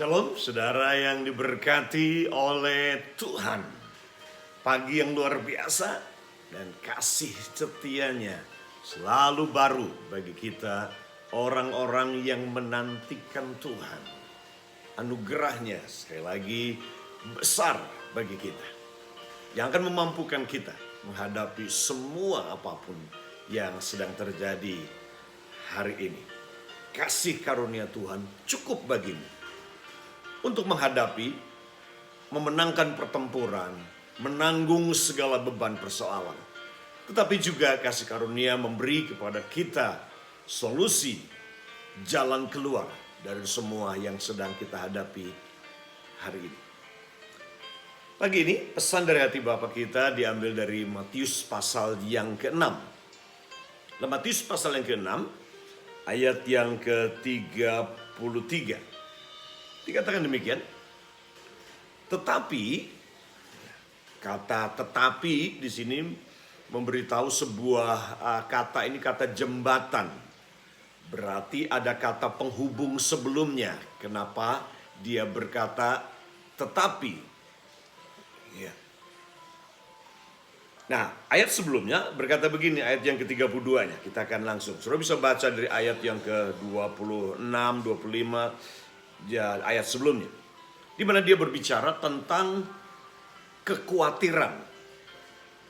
Shalom saudara yang diberkati oleh Tuhan. Pagi yang luar biasa dan kasih setianya selalu baru bagi kita orang-orang yang menantikan Tuhan. Anugerahnya sekali lagi besar bagi kita. Yang akan memampukan kita menghadapi semua apapun yang sedang terjadi hari ini. Kasih karunia Tuhan cukup bagimu untuk menghadapi, memenangkan pertempuran, menanggung segala beban persoalan. Tetapi juga kasih karunia memberi kepada kita solusi, jalan keluar dari semua yang sedang kita hadapi hari ini. Pagi ini pesan dari hati Bapa kita diambil dari Matius pasal yang ke-6. Matius pasal yang ke-6 ayat yang ke-33. Dikatakan demikian, tetapi kata tetapi di sini memberitahu sebuah kata, ini kata jembatan. Berarti ada kata penghubung sebelumnya. Kenapa dia berkata tetapi? Ya. Nah, ayat sebelumnya berkata begini, ayat yang ke-32-nya. Kita akan langsung. Saudara bisa baca dari ayat yang ke-26, 25. Ya, ayat sebelumnya, di mana dia berbicara tentang kekhawatiran,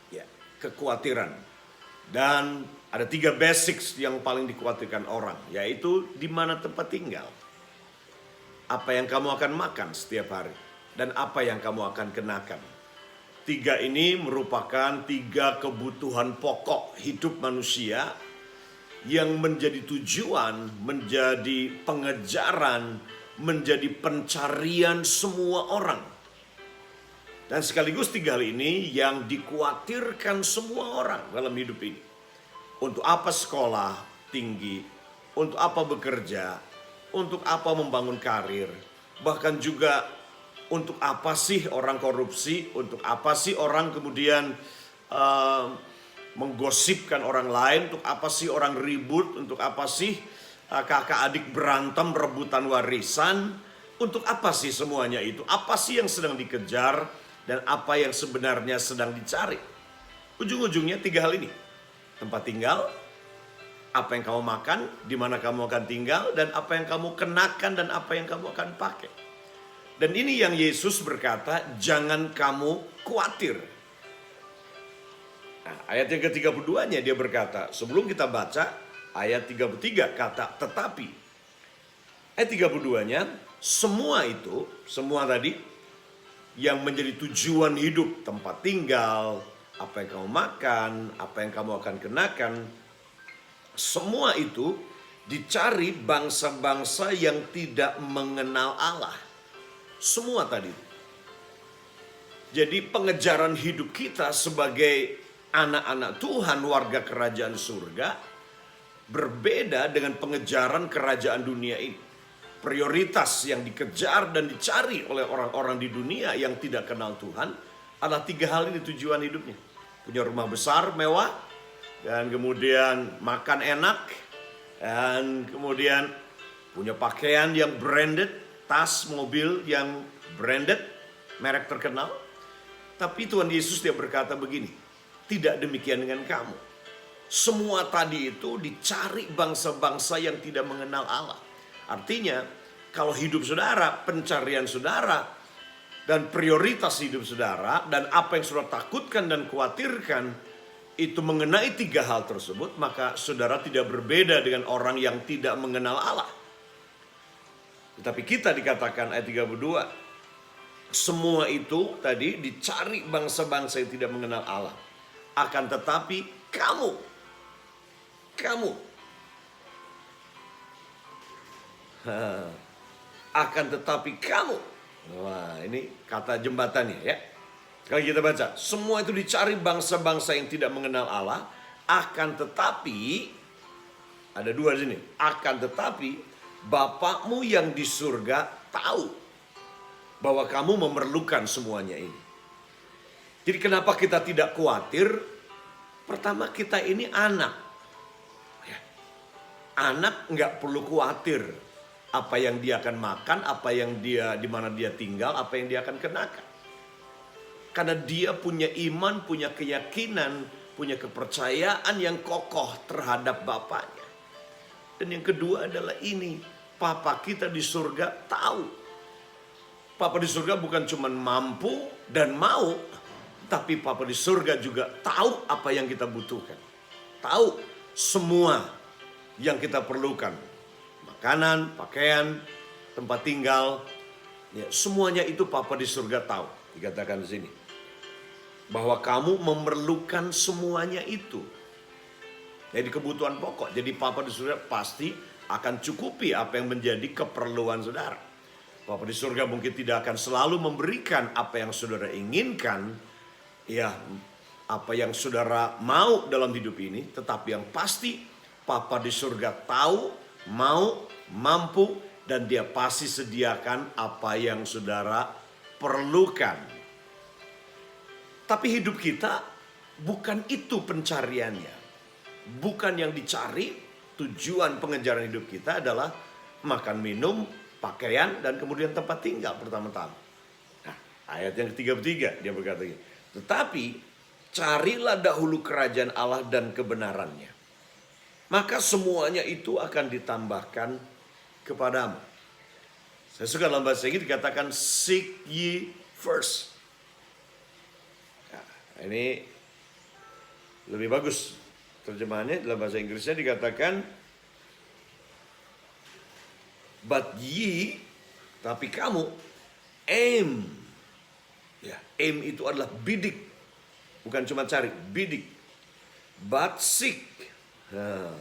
ya, kekhawatiran, dan ada 3 basics yang paling dikhawatirkan orang, yaitu di mana tempat tinggal, apa yang kamu akan makan setiap hari, dan apa yang kamu akan kenakan. 3 ini merupakan 3 kebutuhan pokok hidup manusia yang menjadi tujuan, menjadi pengejaran, menjadi pencarian semua orang. Dan sekaligus 3 hal ini yang dikhawatirkan semua orang dalam hidup ini. Untuk apa sekolah tinggi, untuk apa bekerja, untuk apa membangun karir, bahkan juga untuk apa sih orang korupsi, untuk apa sih orang kemudian menggosipkan orang lain, untuk apa sih orang ribut, untuk apa sih kakak adik berantem rebutan warisan. Untuk apa sih semuanya itu? Apa sih yang sedang dikejar dan apa yang sebenarnya sedang dicari? Ujung-ujungnya 3 hal ini. Tempat tinggal, apa yang kamu makan, di mana kamu akan tinggal, dan apa yang kamu kenakan dan apa yang kamu akan pakai. Dan ini yang Yesus berkata, jangan kamu khawatir. Nah, ayat yang ke-32-nya dia berkata, sebelum kita baca ayat 33 kata tetapi. Ayat 32-nya, semua itu, semua tadi yang menjadi tujuan hidup, tempat tinggal, apa yang kamu makan, apa yang kamu akan kenakan, semua itu dicari bangsa-bangsa yang tidak mengenal Allah. Semua tadi. Jadi pengejaran hidup kita sebagai anak-anak Tuhan, warga kerajaan surga, berbeda dengan pengejaran kerajaan dunia ini. Prioritas yang dikejar dan dicari oleh orang-orang di dunia yang tidak kenal Tuhan adalah 3 hal ini tujuan hidupnya. Punya rumah besar, mewah, dan kemudian makan enak, dan kemudian punya pakaian yang branded, tas, mobil yang branded, merek terkenal. Tapi Tuhan Yesus dia berkata begini, tidak demikian dengan kamu. Semua tadi itu dicari bangsa-bangsa yang tidak mengenal Allah. Artinya, kalau hidup saudara, pencarian saudara, dan prioritas hidup saudara, dan apa yang saudara takutkan dan khawatirkan, itu mengenai 3 hal tersebut, maka saudara tidak berbeda dengan orang yang tidak mengenal Allah. Tetapi kita dikatakan ayat 32, semua itu tadi dicari bangsa-bangsa yang tidak mengenal Allah. Akan tetapi kamu akan tetapi kamu. Wah, ini kata jembatannya ya. Kalau kita baca, semua itu dicari bangsa-bangsa yang tidak mengenal Allah. Akan tetapi, ada 2 di sini. Akan tetapi Bapakmu yang di surga tahu bahwa kamu memerlukan semuanya ini. Jadi kenapa kita tidak khawatir? Pertama, kita ini anak. Anak nggak perlu khawatir apa yang dia akan makan, apa yang dia, di mana dia tinggal, apa yang dia akan kenakan. Karena dia punya iman, punya keyakinan, punya kepercayaan yang kokoh terhadap Bapaknya. Dan yang kedua adalah ini, Papa kita di surga tahu. Papa di surga bukan cuma mampu dan mau, tapi Papa di surga juga tahu apa yang kita butuhkan. Tahu semua yang kita perlukan. Makanan, pakaian, tempat tinggal, ya, semuanya itu Papa di surga tahu. Dikatakan di sini bahwa kamu memerlukan semuanya itu. Jadi kebutuhan pokok. Jadi Papa di surga pasti akan cukupi apa yang menjadi keperluan saudara. Papa di surga mungkin tidak akan selalu memberikan apa yang saudara inginkan, ya, apa yang saudara mau dalam hidup ini, tetapi yang pasti Papa di surga tahu, mau, mampu, dan dia pasti sediakan apa yang saudara perlukan. Tapi hidup kita bukan itu pencariannya. Bukan yang dicari, tujuan pengejaran hidup kita adalah makan, minum, pakaian, dan kemudian tempat tinggal pertama-tama. Nah, ayat yang ketiga dia berkata gini, tetapi carilah dahulu kerajaan Allah dan kebenarannya, maka semuanya itu akan ditambahkan kepadamu. Saya suka dalam bahasa Inggris dikatakan seek ye first. Nah, ini lebih bagus terjemahannya. Dalam bahasa Inggrisnya dikatakan but ye, tapi kamu, aim. Ya, aim itu adalah bidik. Bukan cuma cari, bidik. But seek. Nah,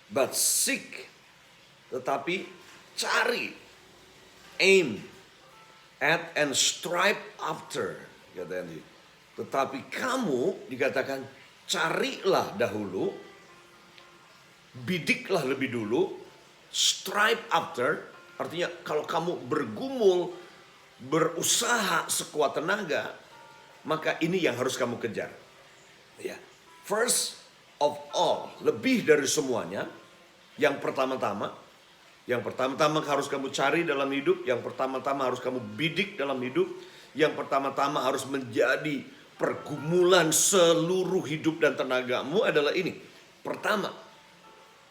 but seek. Tetapi cari. Aim. At and strive after. Katanya. Tetapi kamu dikatakan carilah dahulu. Bidiklah lebih dulu. Strive after, artinya kalau kamu bergumul, berusaha sekuat tenaga, maka ini yang harus kamu kejar. Ya, first of all, lebih dari semuanya, yang pertama-tama harus kamu cari dalam hidup, yang pertama-tama harus kamu bidik dalam hidup, yang pertama-tama harus menjadi pergumulan seluruh hidup dan tenagamu adalah ini. Pertama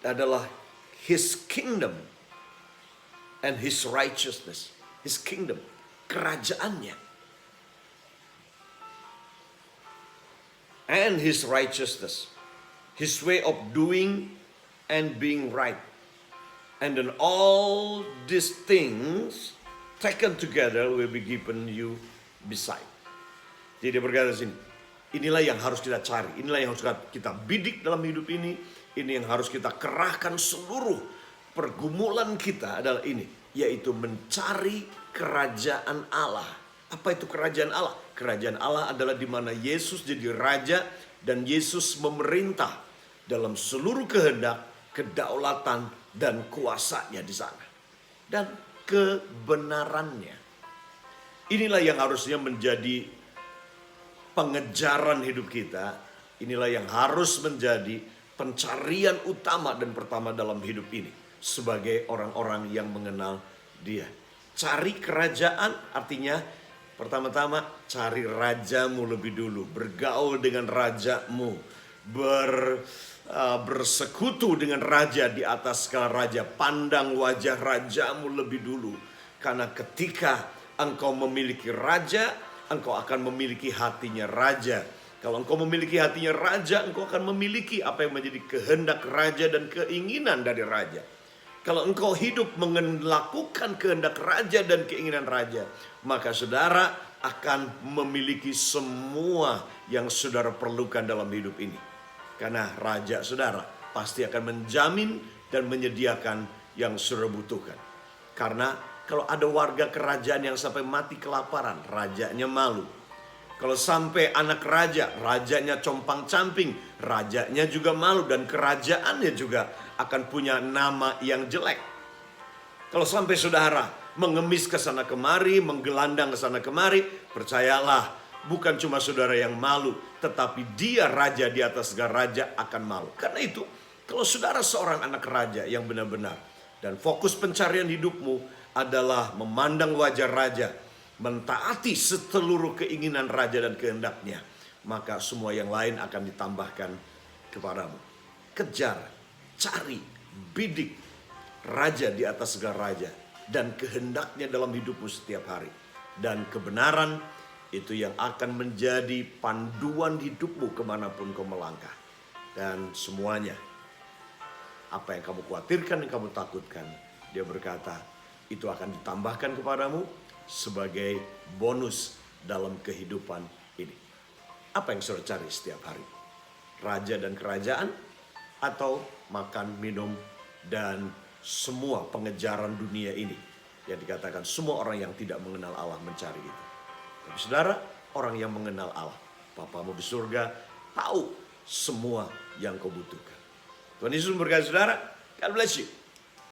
adalah His kingdom and His righteousness. His kingdom, kerajaannya. And His righteousness. His way of doing and being right. And then all these things taken together will be given you beside. Jadi dia berkata di sini, inilah yang harus kita cari, inilah yang harus kita bidik dalam hidup ini. Ini yang harus kita kerahkan seluruh pergumulan kita adalah ini, yaitu mencari kerajaan Allah. Apa itu kerajaan Allah? Kerajaan Allah adalah di mana Yesus jadi raja dan Yesus memerintah dalam seluruh kehendak, kedaulatan dan kuasanya di sana. Dan kebenarannya. Inilah yang harusnya menjadi pengejaran hidup kita. Inilah yang harus menjadi pencarian utama dan pertama dalam hidup ini sebagai orang-orang yang mengenal Dia. Cari kerajaan artinya pertama-tama cari rajamu lebih dulu, bergaul dengan rajamu, bersekutu dengan raja di atas segala raja, pandang wajah rajamu lebih dulu. Karena ketika engkau memiliki raja, engkau akan memiliki hatinya raja. Kalau engkau memiliki hatinya raja, engkau akan memiliki apa yang menjadi kehendak raja dan keinginan dari raja. Kalau engkau hidup melakukan kehendak raja dan keinginan raja, maka saudara akan memiliki semua yang saudara perlukan dalam hidup ini. Karena raja saudara pasti akan menjamin dan menyediakan yang saudara butuhkan. Karena kalau ada warga kerajaan yang sampai mati kelaparan, rajanya malu. Kalau sampai anak raja, rajanya compang-camping, rajanya juga malu dan kerajaannya juga akan punya nama yang jelek. Kalau sampai saudara mengemis ke sana kemari, menggelandang ke sana kemari, percayalah, bukan cuma saudara yang malu, tetapi dia raja di atas segala raja akan malu. Karena itu, kalau saudara seorang anak raja yang benar-benar Dan fokus pencarian hidupmu adalah memandang wajah raja, mentaati seluruh keinginan raja dan kehendaknya, maka semua yang lain akan ditambahkan kepadamu. Kejar, cari, bidik raja di atas segala raja dan kehendaknya dalam hidupmu setiap hari. Dan kebenaran itu yang akan menjadi panduan hidupmu kemanapun kau melangkah. Dan semuanya, apa yang kamu khawatirkan, yang kamu takutkan, dia berkata, itu akan ditambahkan kepadamu sebagai bonus dalam kehidupan ini. Apa yang saudara cari setiap hari? Raja dan kerajaan, atau makan, minum, dan semua pengejaran dunia ini? Yang dikatakan semua orang yang tidak mengenal Allah mencari itu. Tapi saudara, orang yang mengenal Allah, Bapamu di surga, tahu semua yang kau butuhkan. Tuhan Yesus memberkati saudara. God bless you.